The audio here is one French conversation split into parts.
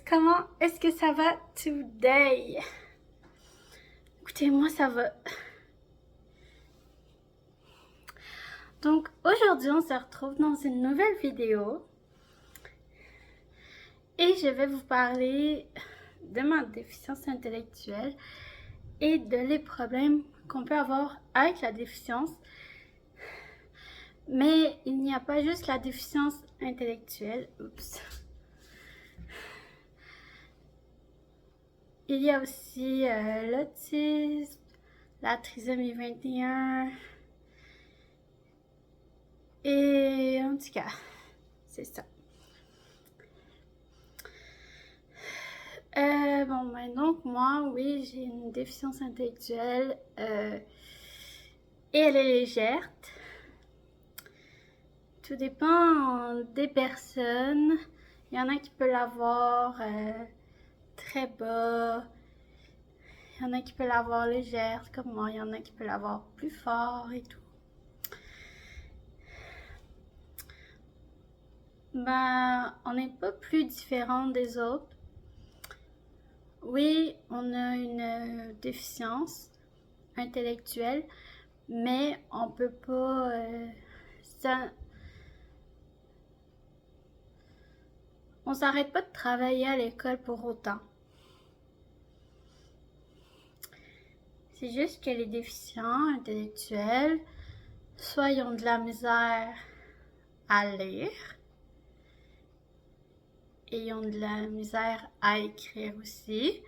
comment est-ce que ça va today? Écoutez, moi ça va. Donc aujourd'hui on se retrouve dans une nouvelle vidéo et je vais vous parler de ma déficience intellectuelle et de les problèmes qu'on peut avoir avec la déficience. Mais il n'y a pas juste la déficience intellectuelle. Oups. Il y a aussi l'autisme, la trisomie 21 et en tout cas, c'est ça. Donc moi, oui, j'ai une déficience intellectuelle et elle est légère. Tout dépend des personnes. Il y en a qui peuvent l'avoir très bas. Il y en a qui peuvent l'avoir légère comme moi. Il y en a qui peuvent l'avoir plus fort et tout. On n'est pas plus différent des autres. Oui, on a une déficience intellectuelle, mais on peut pas... on s'arrête pas de travailler à l'école pour autant. C'est juste que les déficients intellectuels, soit ils ont de la misère à lire, et ils ont de la misère à écrire aussi.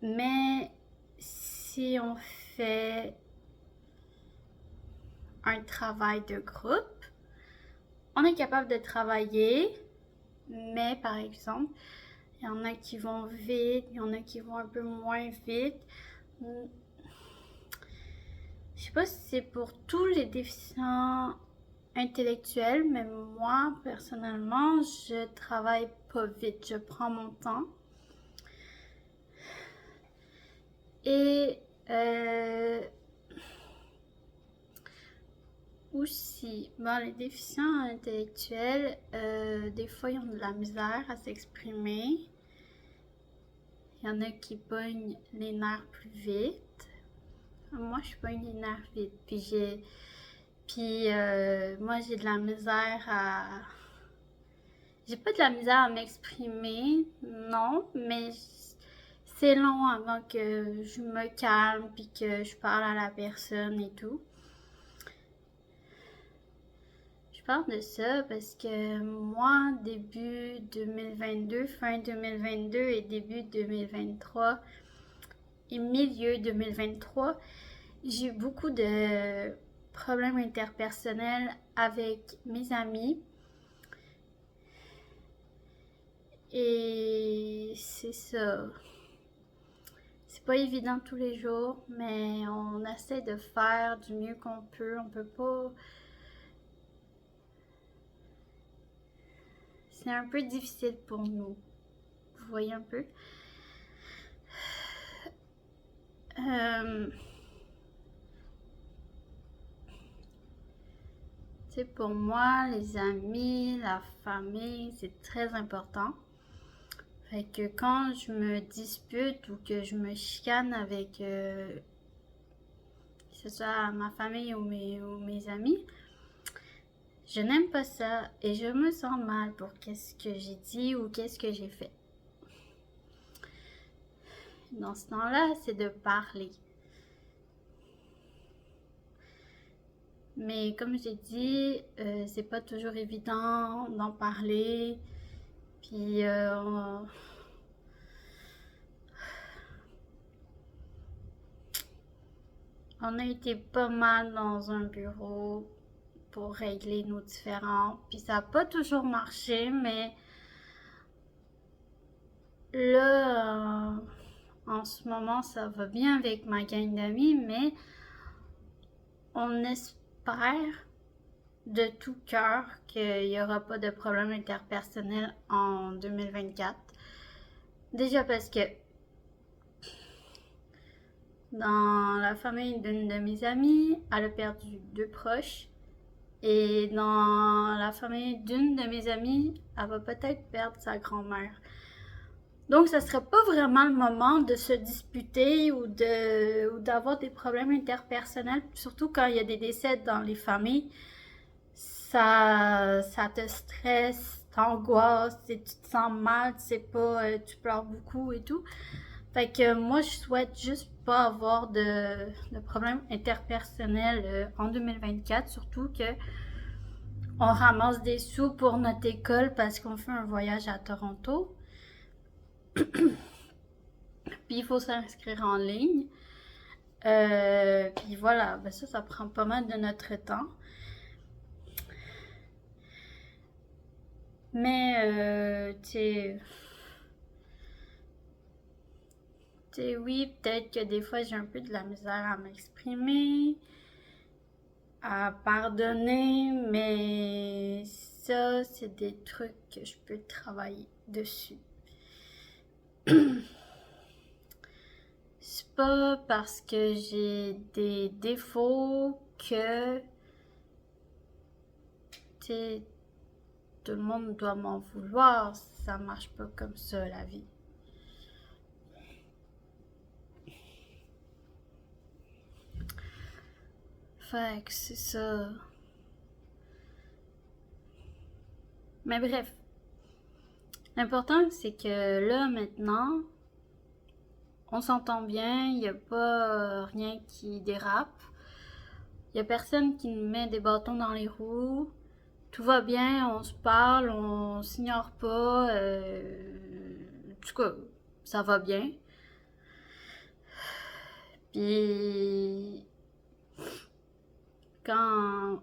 Mais si on fait un travail de groupe, on est capable de travailler, mais par exemple, il y en a qui vont vite, il y en a qui vont un peu moins vite. Je sais pas si c'est pour tous les déficients intellectuels, mais moi, personnellement, je travaille pas vite, je prends mon temps. Et aussi, les déficients intellectuels, des fois, ils ont de la misère à s'exprimer. Il y en a qui pognent les nerfs plus vite. Moi, je pogne les nerfs vite. Moi, j'ai de la misère à... J'ai pas de la misère à m'exprimer, non, mais c'est long avant que je me calme puis que je parle à la personne et tout. Je parle de ça parce que moi, début 2022, fin 2022 et début 2023 et milieu 2023, j'ai eu beaucoup de problèmes interpersonnels avec mes amis. Et c'est ça. C'est pas évident tous les jours, mais on essaie de faire du mieux qu'on peut. On peut pas... C'est un peu difficile pour nous. Vous voyez un peu? Pour moi, les amis, la famille, c'est très important. Fait que quand je me dispute ou que je me chicane avec que ce soit ma famille ou mes amis, je n'aime pas ça et je me sens mal pour qu'est-ce que j'ai dit ou qu'est-ce que j'ai fait. Dans ce temps-là, c'est de parler. Mais comme j'ai dit, c'est pas toujours évident d'en parler. Puis on a été pas mal dans un bureau pour régler nos différends. Puis ça n'a pas toujours marché, mais là, en ce moment, ça va bien avec ma gang d'amis, mais on espère de tout cœur qu'il n'y aura pas de problème interpersonnel en 2024. Déjà parce que dans la famille d'une de mes amies, elle a perdu 2 proches. Et dans la famille d'une de mes amies, elle va peut-être perdre sa grand-mère. Donc, ça serait pas vraiment le moment de se disputer ou d'avoir des problèmes interpersonnels, surtout quand il y a des décès dans les familles. Ça te stresse, t'angoisse, et tu te sens mal, tu sais pas, tu pleures beaucoup et tout. Fait que moi, je souhaite juste pas avoir de problèmes interpersonnels en 2024, surtout que on ramasse des sous pour notre école parce qu'on fait un voyage à Toronto. Puis il faut s'inscrire en ligne. Puis voilà, ben ça prend pas mal de notre temps. Mais, oui, peut-être que des fois j'ai un peu de la misère à m'exprimer, à pardonner, mais ça, c'est des trucs que je peux travailler dessus. C'est pas parce que j'ai des défauts que, tu sais, tout le monde doit m'en vouloir. Ça marche pas comme ça, la vie. Fait que c'est ça. Mais bref, l'important c'est que là maintenant, on s'entend bien, il n'y a pas rien qui dérape, il n'y a personne qui nous met des bâtons dans les roues, tout va bien, on se parle, on s'ignore pas, en tout cas, ça va bien. Puis quand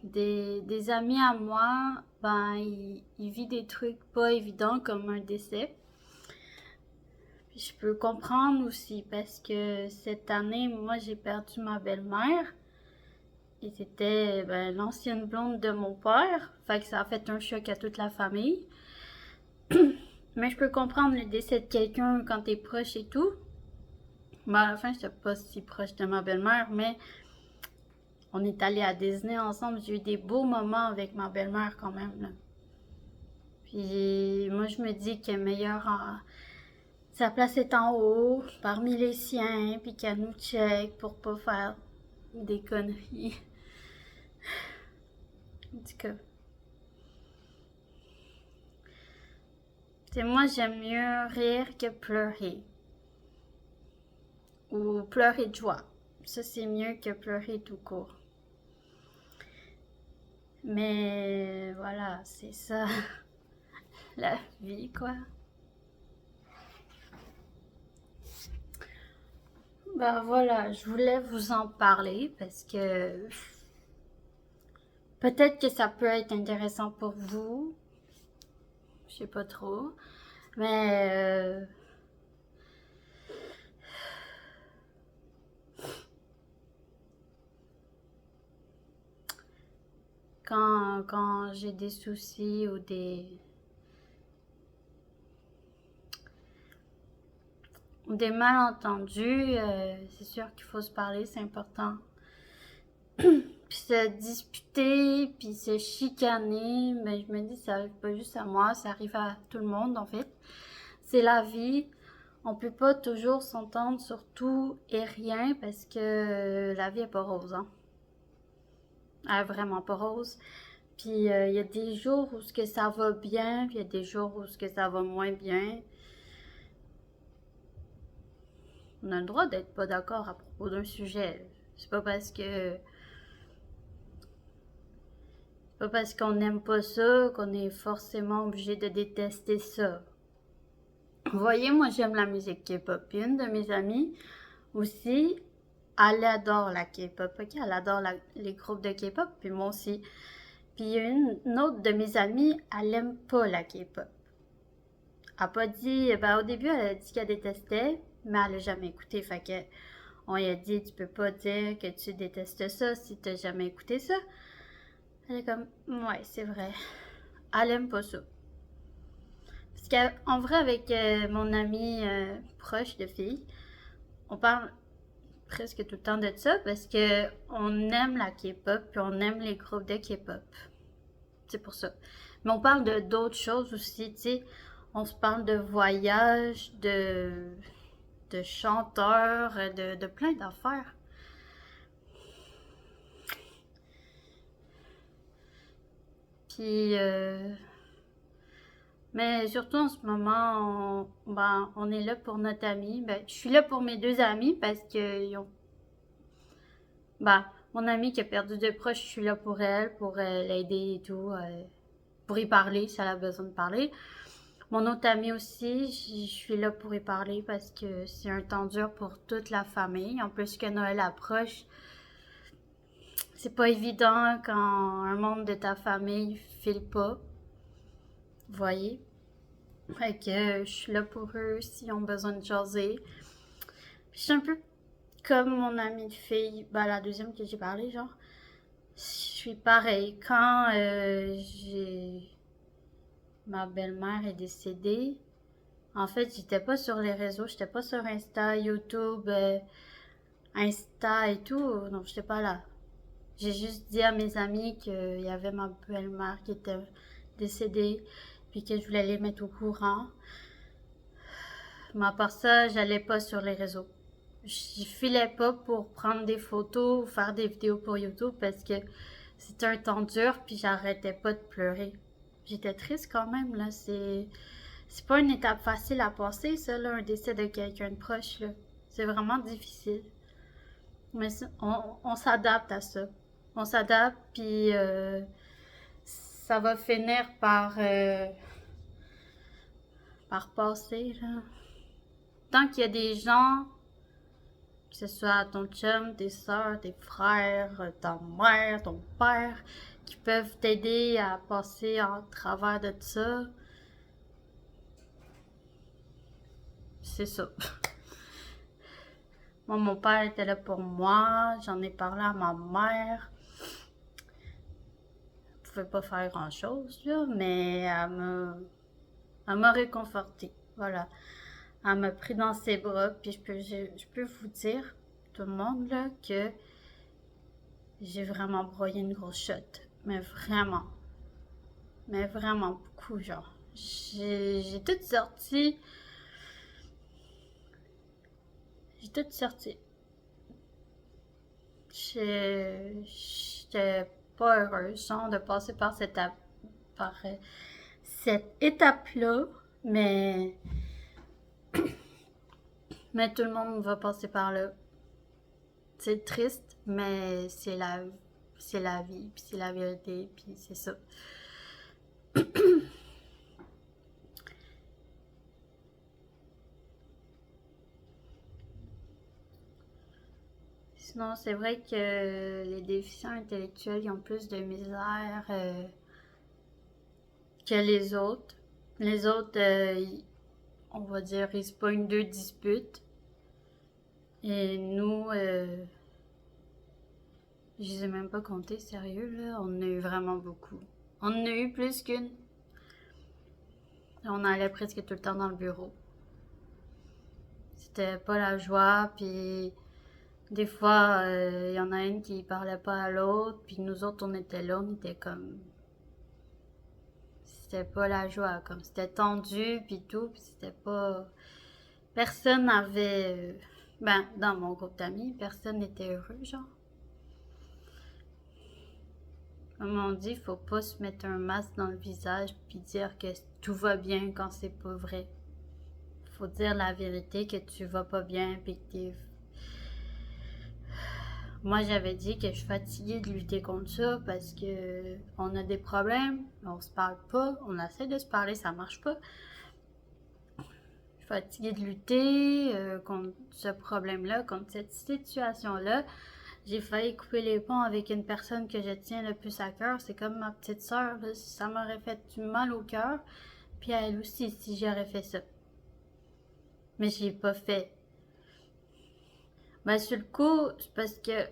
des amis à moi, ben, ils vivent des trucs pas évidents comme un décès. Puis je peux comprendre aussi parce que cette année, moi, j'ai perdu ma belle-mère. Et c'était ben, l'ancienne blonde de mon père. Fait que ça a fait un choc à toute la famille. Mais je peux comprendre le décès de quelqu'un quand t'es proche et tout. Ben, à la fin, j'étais pas si proche de ma belle-mère, mais on est allé à Disney ensemble. J'ai eu des beaux moments avec ma belle-mère quand même. Là. Puis moi, je me dis qu'elle est meilleure en... Sa place est en haut, parmi les siens, puis qu'elle nous check pour pas faire des conneries. En tout cas. T'sais, moi, j'aime mieux rire que pleurer. Ou pleurer de joie. Ça, c'est mieux que pleurer tout court. Mais voilà, c'est ça. La vie, quoi. Ben voilà, je voulais vous en parler parce que peut-être que ça peut être intéressant pour vous. Je sais pas trop. Mais quand j'ai des soucis ou des malentendus, c'est sûr qu'il faut se parler, c'est important. Puis se disputer, puis se chicaner, mais je me dis ça arrive pas juste à moi, ça arrive à tout le monde en fait. C'est la vie. On peut pas toujours s'entendre sur tout et rien parce que la vie est pas rose, hein. Elle est vraiment pas rose. Puis il y a des jours où ce que ça va bien, puis il y a des jours où ce que ça va moins bien. On a le droit d'être pas d'accord à propos d'un sujet. C'est pas parce qu'on n'aime pas ça qu'on est forcément obligé de détester ça. Vous voyez, moi j'aime la musique K-pop. Puis une de mes amies aussi, elle adore la K-pop. Ok, elle adore les groupes de K-pop, puis moi aussi. Puis une autre de mes amies, elle aime pas la K-pop. Elle a pas dit, ben au début elle a dit qu'elle détestait, mais elle a jamais écouté. Fait que on lui a dit, tu peux pas dire que tu détestes ça si t'as jamais écouté ça. Elle est comme, ouais, c'est vrai. Elle aime pas ça. Parce qu'en vrai, avec mon amie proche de fille, on parle presque tout le temps de ça parce que on aime la K-pop puis on aime les groupes de K-pop. C'est pour ça. Mais on parle de d'autres choses aussi, tu sais. On se parle de voyage, de chanteurs, de plein d'affaires. Puis, mais surtout en ce moment, on est là pour notre ami. Ben, je suis là pour mes deux amis parce que ben, mon amie qui a perdu de proches, je suis là pour elle, pour l'aider et tout, pour y parler si elle a besoin de parler. Mon autre ami aussi, je suis là pour y parler parce que c'est un temps dur pour toute la famille. En plus que Noël approche, c'est pas évident quand un membre de ta famille file pas. Vous voyez? Fait que je suis là pour eux s'ils ont besoin de jaser. Je suis un peu comme mon amie de fille, la deuxième que j'ai parlé, genre. Je suis pareil. Quand ma belle-mère est décédée, en fait, j'étais pas sur les réseaux, j'étais pas sur Insta, YouTube, Insta et tout. Non, j'étais pas là. J'ai juste dit à mes amis qu'il y avait ma belle-mère qui était décédée, puis que je voulais les mettre au courant. Mais à part ça, j'allais pas sur les réseaux. Je filais pas pour prendre des photos ou faire des vidéos pour YouTube parce que c'était un temps dur puis j'arrêtais pas de pleurer. J'étais triste quand même, là. C'est pas une étape facile à passer, ça, là, un décès de quelqu'un de proche, là. C'est vraiment difficile. Mais on s'adapte à ça. On s'adapte puis ça va finir par passer, là. Tant qu'il y a des gens, que ce soit ton chum, tes soeurs, tes frères, ta mère, ton père, qui peuvent t'aider à passer en travers de ça, c'est ça. Moi, mon père était là pour moi, j'en ai parlé à ma mère. Elle pouvait pas faire grand-chose, là, mais elle m'a réconfortée. Voilà. Elle m'a pris dans ses bras, puis je peux vous dire, tout le monde, là, que j'ai vraiment broyé une grosse shot. Mais vraiment. Mais vraiment beaucoup, genre. J'ai tout sorti. J'ai tout sorti. J'étais pas heureuse, genre, de passer par cette étape-là, mais, mais tout le monde va passer par là. C'est triste, mais c'est la vie, puis c'est la vérité, puis c'est ça. Sinon, c'est vrai que les déficients intellectuels, ils ont plus de misère que les autres. Les autres, on va dire, ils se pognent deux disputes. Et nous, je les ai même pas comptés, sérieux, là. On en a eu vraiment beaucoup. On en a eu plus qu'une. On allait presque tout le temps dans le bureau. C'était pas la joie, puis des fois, il y en a une qui parlait pas à l'autre, puis nous autres, on était là, on était comme... C'était pas la joie, comme c'était tendu, puis tout, puis c'était pas... Personne n'avait... dans mon groupe d'amis, personne n'était heureux, genre. Comme on dit, faut pas se mettre un masque dans le visage puis dire que tout va bien quand c'est pas vrai. Faut dire la vérité que tu vas pas bien puis que t'es... Moi, j'avais dit que je suis fatiguée de lutter contre ça parce que on a des problèmes, on se parle pas, on essaie de se parler, ça marche pas. Je suis fatiguée de lutter contre ce problème-là, contre cette situation-là. J'ai failli couper les ponts avec une personne que je tiens le plus à cœur. C'est comme ma petite sœur, ça m'aurait fait du mal au cœur. Puis à elle aussi, si j'aurais fait ça. Mais je l'ai pas fait. Sur le coup, c'est parce que...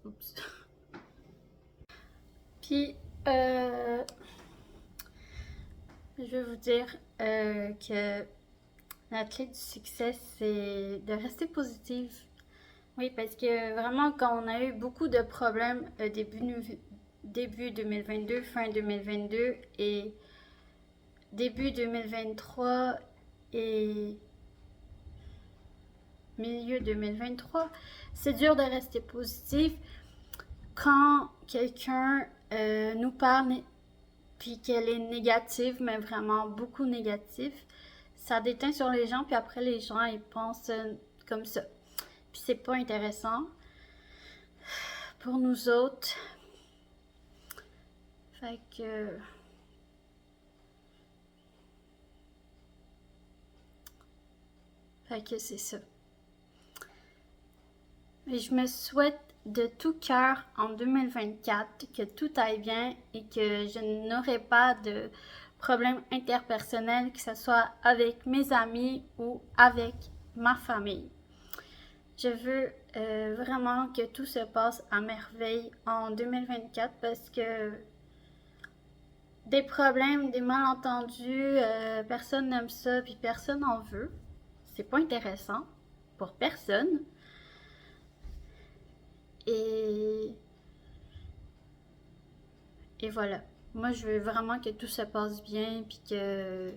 Oups. Puis, je vais vous dire que la clé du succès, c'est de rester positive. Oui, parce que vraiment, quand on a eu beaucoup de problèmes début 2022, fin 2022 et début 2023 et milieu 2023, c'est dur de rester positif quand quelqu'un nous parle puis qu'elle est négative, mais vraiment beaucoup négative. Ça déteint sur les gens, puis après les gens ils pensent comme ça. Puis c'est pas intéressant pour nous autres. Fait que c'est ça. Et je me souhaite de tout cœur en 2024 que tout aille bien et que je n'aurai pas de problèmes interpersonnels, que ce soit avec mes amis ou avec ma famille. Je veux vraiment que tout se passe à merveille en 2024 parce que des problèmes, des malentendus, personne n'aime ça puis personne n'en veut. C'est pas intéressant pour personne. Et voilà. Moi, je veux vraiment que tout se passe bien, puis qu'il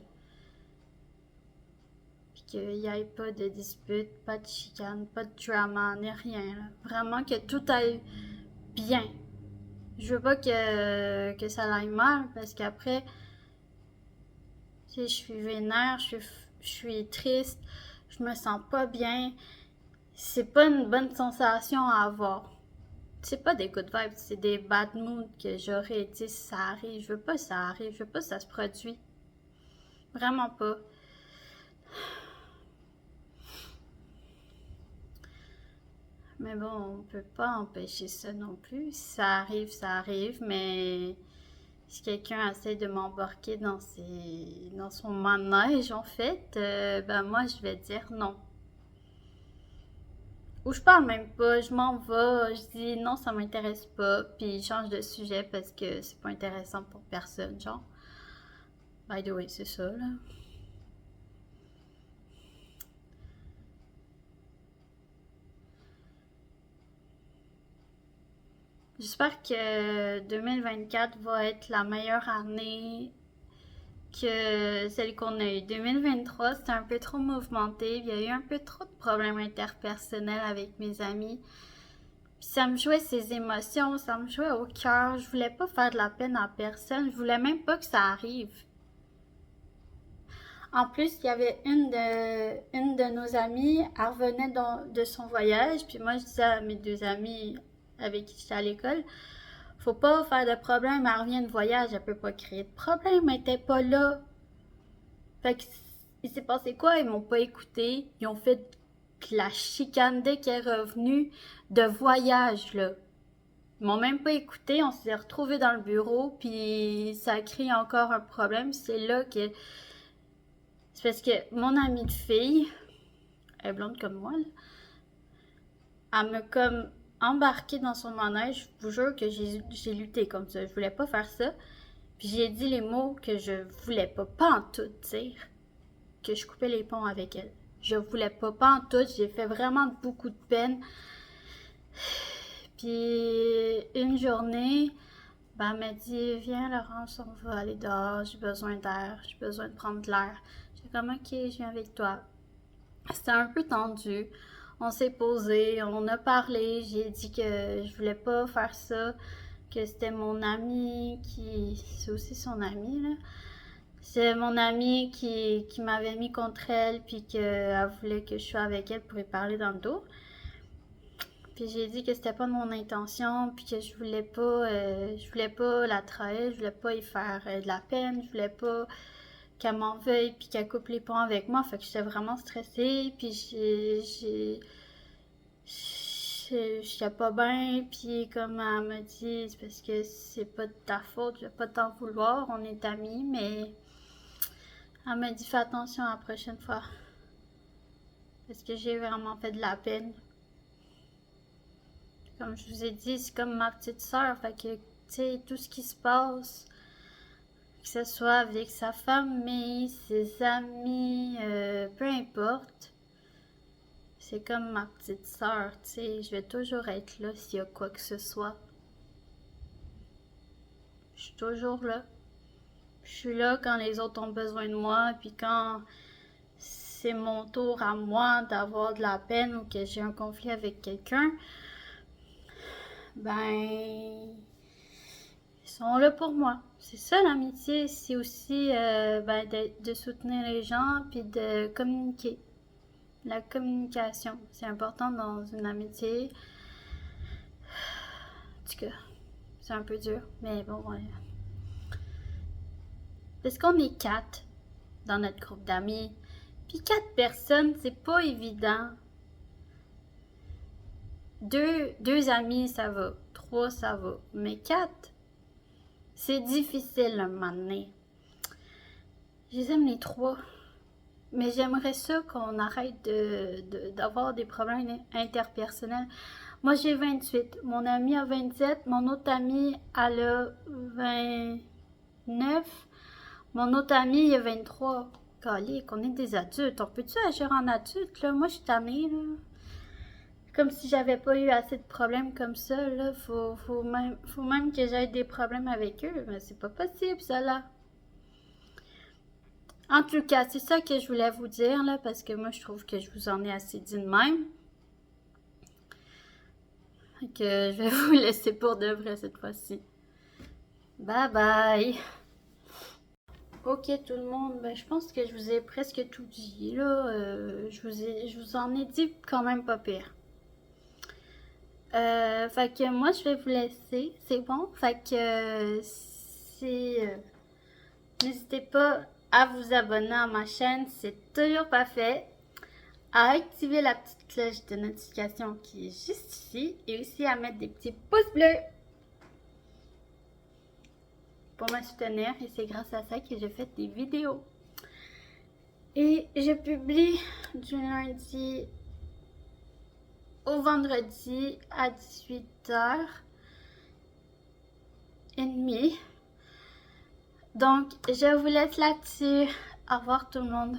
n'y ait pas de dispute, pas de chicane, pas de drama, ni rien. Là. Vraiment que tout aille bien. Je veux pas que ça aille mal, parce qu'après, si je suis vénère, je suis triste, je me sens pas bien. C'est pas une bonne sensation à avoir. C'est pas des good vibes, c'est des bad moods que j'aurais été si ça arrive. Je veux pas que ça arrive, je veux pas que ça se produise. Vraiment pas. Mais bon, on peut pas empêcher ça non plus. Si ça arrive, mais si quelqu'un essaie de m'embarquer dans son manège, en fait, ben moi, je vais dire non. Ou je parle même pas, je m'en vais, je dis non, ça m'intéresse pas, puis je change de sujet parce que c'est pas intéressant pour personne, genre. By the way, c'est ça, là. J'espère que 2024 va être la meilleure année que celle qu'on a eue. 2023, c'était un peu trop mouvementé. Il y a eu un peu trop de problèmes interpersonnels avec mes amis. Puis ça me jouait ces émotions, ça me jouait au cœur. Je voulais pas faire de la peine à personne. Je voulais même pas que ça arrive. En plus, il y avait une de nos amies, elle revenait de son voyage, puis moi je disais à mes deux amis avec qui j'étais à l'école, faut pas faire de problème, elle revient de voyage, elle peut pas créer de problème, elle était pas là. Fait que, il s'est passé quoi? Ils m'ont pas écouté, ils ont fait de la chicane dès qu'elle est revenue de voyage, là. Ils m'ont même pas écouté, on s'est retrouvés dans le bureau, puis ça a créé encore un problème. C'est là que. C'est parce que mon amie de fille, elle est blonde comme moi, là, elle m'a comme embarqué dans son manège. Je vous jure que j'ai lutté comme ça. Je voulais pas faire ça. Puis j'ai dit les mots que je voulais pas en tout dire. Que je coupais les ponts avec elle. Je voulais pas en tout. J'ai fait vraiment beaucoup de peine. Puis une journée, ben, elle m'a dit, viens Laurence, on va aller dehors. J'ai besoin d'air. J'ai besoin de prendre de l'air. J'ai comme, ok, je viens avec toi. C'était un peu tendu. On s'est posé, on a parlé. J'ai dit que je voulais pas faire ça, que c'était mon ami qui. C'est aussi son ami, là. C'est mon ami qui m'avait mis contre elle, puis qu'elle voulait que je sois avec elle pour lui parler dans le dos. Puis j'ai dit que c'était pas mon intention, puis que je voulais pas la trahir, je voulais pas y faire de la peine, je voulais pas qu'elle m'en veuille puis qu'elle coupe les ponts avec moi. Fait que j'étais vraiment stressée, puis j'étais pas bien, puis comme elle m'a dit, c'est parce que c'est pas de ta faute, je vais pas t'en vouloir, on est amis, mais elle m'a dit fais attention la prochaine fois. Parce que j'ai vraiment fait de la peine. Comme je vous ai dit, c'est comme ma petite sœur, fait que, tu sais, tout ce qui se passe, que ce soit avec sa famille, ses amis, peu importe, c'est comme ma petite sœur, tu sais, je vais toujours être là s'il y a quoi que ce soit. Je suis toujours là. Je Je suis là quand les autres ont besoin de moi, puis quand c'est mon tour à moi d'avoir de la peine ou que j'ai un conflit avec quelqu'un, ben, ils sont là pour moi. C'est ça l'amitié, c'est aussi ben, de soutenir les gens puis de communiquer. La communication, c'est important dans une amitié. En tout cas, c'est un peu dur, mais bon, ouais. Parce qu'on est 4 dans notre groupe d'amis. Puis 4 personnes, c'est pas évident. Deux amis, ça va. 3, ça va. Mais 4, c'est difficile à un moment donné. Je les aime les 3. Mais j'aimerais ça qu'on arrête d'avoir des problèmes interpersonnels. Moi, j'ai 28. Mon ami a 27. Mon autre ami, elle a 29. Mon autre ami, il a 23. Calique, on est des adultes. On peut-tu agir en adulte, là? Moi, je suis tannée, là. Comme si j'avais pas eu assez de problèmes comme ça, là. Faut même que j'aie des problèmes avec eux. Mais c'est pas possible, ça, là. En tout cas, c'est ça que je voulais vous dire, là, parce que moi, je trouve que je vous en ai assez dit de même. Fait que je vais vous laisser pour de vrai cette fois-ci. Bye bye! Ok tout le monde, ben, je pense que je vous ai presque tout dit, là. Je vous en ai dit quand même pas pire. Fait que moi, je vais vous laisser, c'est bon? Fait que n'hésitez pas à vous abonner à ma chaîne, c'est toujours pas fait. À activer la petite cloche de notification qui est juste ici et aussi à mettre des petits pouces bleus pour me soutenir et c'est grâce à ça que je fais des vidéos. Et je publie du lundi au vendredi à 18h30. Donc, je vous laisse là-dessus. Au revoir tout le monde.